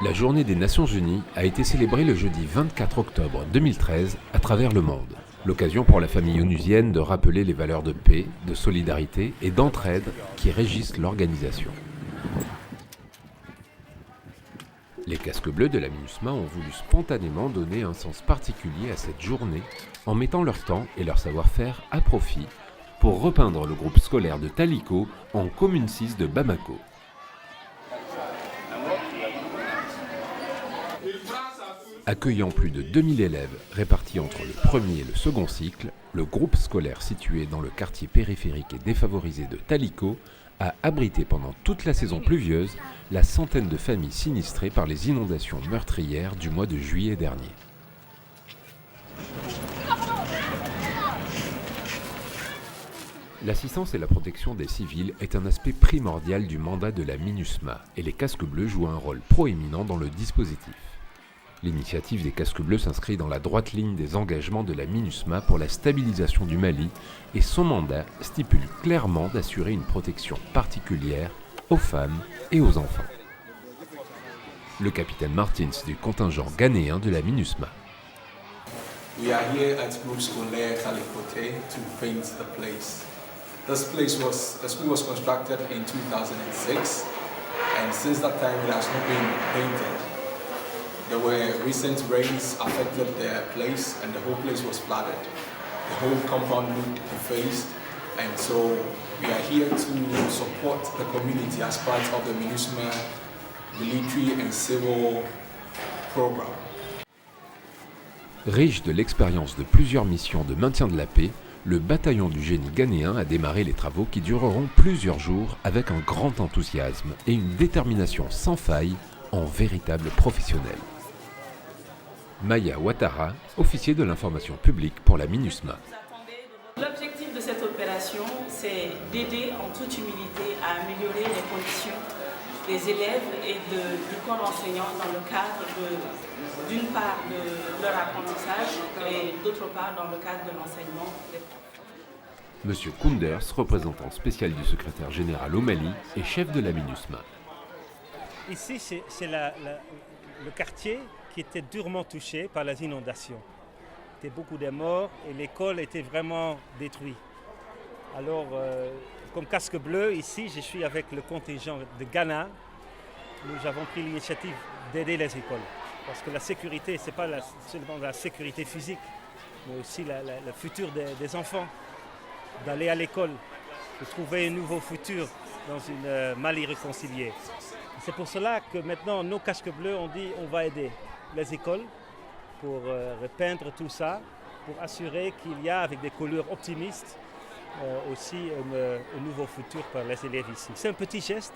La Journée des Nations Unies a été célébrée le jeudi 24 octobre 2013 à travers le monde. L'occasion pour la famille onusienne de rappeler les valeurs de paix, de solidarité et d'entraide qui régissent l'organisation. Les casques bleus de la MINUSMA ont voulu spontanément donner un sens particulier à cette journée en mettant leur temps et leur savoir-faire à profit pour repeindre le groupe scolaire de Taliko en commune 6 de Bamako. Accueillant plus de 2000 élèves répartis entre le premier et le second cycle, le groupe scolaire situé dans le quartier périphérique et défavorisé de Taliko a abrité pendant toute la saison pluvieuse la centaine de familles sinistrées par les inondations meurtrières du mois de juillet dernier. L'assistance et la protection des civils est un aspect primordial du mandat de la MINUSMA et les casques bleus jouent un rôle proéminent dans le dispositif. L'initiative des casques bleus s'inscrit dans la droite ligne des engagements de la MINUSMA pour la stabilisation du Mali et son mandat stipule clairement d'assurer une protection particulière aux femmes et aux enfants. Le capitaine Martins du contingent ghanéen de la MINUSMA. We are here at Groupe Scolaire Kalikote to paint the place. The school was constructed in 2006 and since that time it has not been painted. There were recent rains affected the place and the whole place was flooded. The whole compound looked defaced and so we are here to support the community as part of the MINUSMA military and civil program. Riche de l'expérience de plusieurs missions de maintien de la paix, le bataillon du génie ghanéen a démarré les travaux qui dureront plusieurs jours avec un grand enthousiasme et une détermination sans faille en véritable professionnel. Maya Ouattara, officier de l'information publique pour la MINUSMA. L'objectif de cette opération, c'est d'aider en toute humilité à améliorer les conditions des élèves et du corps enseignant dans le cadre d'une part de leur apprentissage et d'autre part dans le cadre de l'enseignement des profs. Monsieur Kounders, représentant spécial du secrétaire général au Mali et chef de la MINUSMA. Ici, c'est le quartier qui était durement touché par les inondations. Il y avait beaucoup de morts et l'école était vraiment détruite. Alors, comme casque bleu, ici, je suis avec le contingent de Ghana. Nous avons pris l'initiative d'aider les écoles. Parce que la sécurité, ce n'est pas seulement la sécurité physique, mais aussi le futur des enfants. D'aller à l'école, de trouver un nouveau futur dans une Mali réconciliée. C'est pour cela que maintenant, nos casques bleus, on dit on va aider les écoles pour repeindre tout ça, pour assurer qu'il y a, avec des couleurs optimistes, aussi un nouveau futur pour les élèves ici. C'est un petit geste,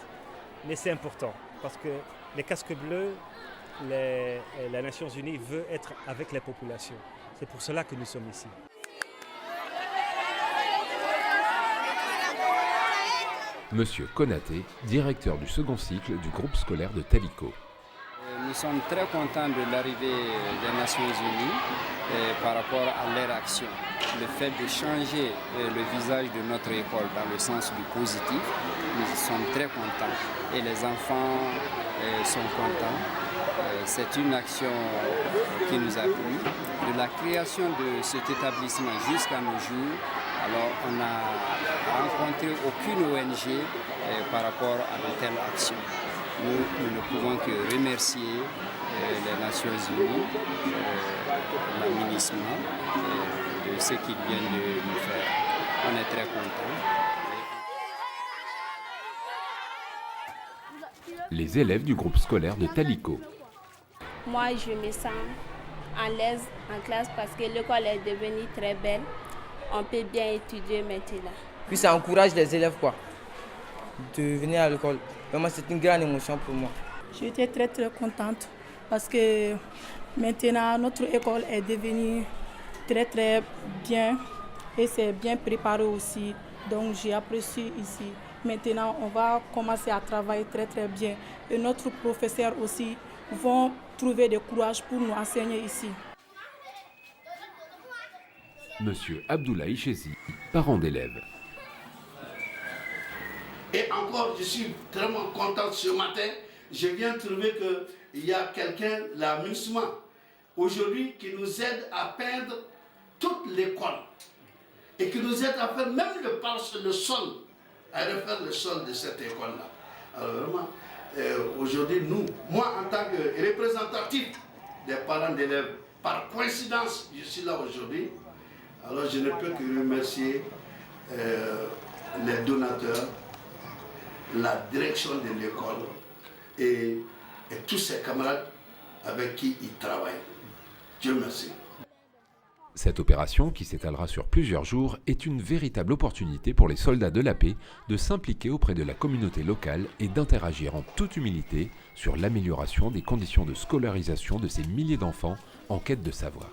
mais c'est important, parce que les casques bleus, les Nations Unies veulent être avec les populations. C'est pour cela que nous sommes ici. Monsieur Konaté, directeur du second cycle du groupe scolaire de Taliko. Nous sommes très contents de l'arrivée des Nations Unies par rapport à leur action. Le fait de changer le visage de notre école dans le sens du positif, nous sommes très contents. Et les enfants sont contents. C'est une action qui nous a plu. De la création de cet établissement jusqu'à nos jours, alors on n'a rencontré aucune ONG par rapport à de telles actions. Nous ne pouvons que remercier les Nations Unies, la MINUSMA, de ce qu'ils viennent de nous faire. On est très contents. Les élèves du groupe scolaire de Taliko. Moi, je me sens à l'aise en classe parce que l'école est devenue très belle. On peut bien étudier maintenant. Puis ça encourage les élèves de venir à l'école. Vraiment, c'est une grande émotion pour moi. J'étais très contente parce que maintenant notre école est devenue très bien et c'est bien préparé aussi. Donc j'ai apprécié ici. Maintenant, on va commencer à travailler très bien. Et notre professeur aussi vont trouver du courage pour nous enseigner ici. Monsieur Abdoulaye Chezi, parent d'élèves. Et encore, je suis vraiment content ce matin. Je viens trouver il y a quelqu'un, la MINUSMA, aujourd'hui, qui nous aide à peindre toute l'école et qui nous aide à faire même le sol, à refaire le sol de cette école-là. Alors vraiment, aujourd'hui, moi en tant que représentatif des parents d'élèves, par coïncidence, je suis là aujourd'hui, alors je ne peux que remercier les donateurs, la direction de l'école et tous ses camarades avec qui il travaille. Dieu merci. Cette opération, qui s'étalera sur plusieurs jours, est une véritable opportunité pour les soldats de la paix de s'impliquer auprès de la communauté locale et d'interagir en toute humilité sur l'amélioration des conditions de scolarisation de ces milliers d'enfants en quête de savoir.